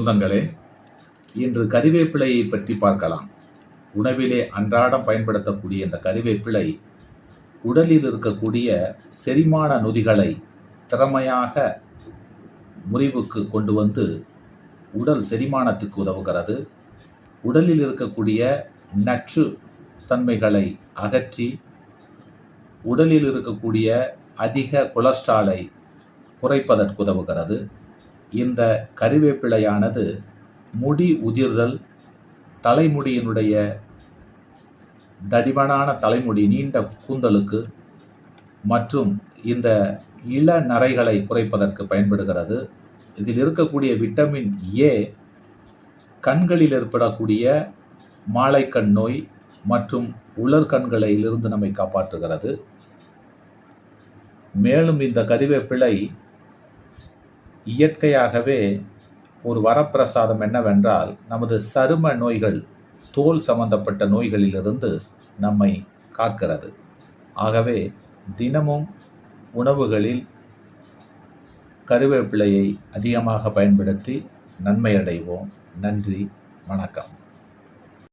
சொந்தங்களே, இன்று கறிவேப்பிலையை பற்றி பார்க்கலாம். உணவிலே அன்றாடம் பயன்படுத்தக்கூடிய இந்த கறிவேப்பிலை உடலில் இருக்கக்கூடிய செரிமான நொதிகளை திறமையாக முறிவுக்கு கொண்டு வந்து உடல் செரிமானத்துக்கு உதவுகிறது. உடலில் இருக்கக்கூடிய நச்சு தன்மைகளை அகற்றி உடலில் இருக்கக்கூடிய அதிக கொலஸ்ட்ராலை குறைப்பதற்கு உதவுகிறது. இந்த கறிவேப்பிலையானது முடி உதிர்தல், தலைமுடியினுடைய தடிமனான தலைமுடி, நீண்ட கூந்தலுக்கு மற்றும் இந்த இளநரைகளை குறைப்பதற்கு பயன்படுகிறது. இதில் இருக்கக்கூடிய விட்டமின் ஏ கண்களில் ஏற்படக்கூடிய மாலைக்கண் நோய் மற்றும் உலர்கண்களிலிருந்து நம்மை காப்பாற்றுகிறது. மேலும் இந்த கறிவேப்பிலை இயற்கையாகவே ஒரு வரப்பிரசாதம் என்னவென்றால், நமது சரும நோய்கள், தோல் சம்பந்தப்பட்ட நோய்களிலிருந்து நம்மை காக்கிறது. ஆகவே தினமும் உணவுகளில் கறிவேப்பிலையை அதிகமாக பயன்படுத்தி நன்மை அடைவோம். நன்றி, வணக்கம்.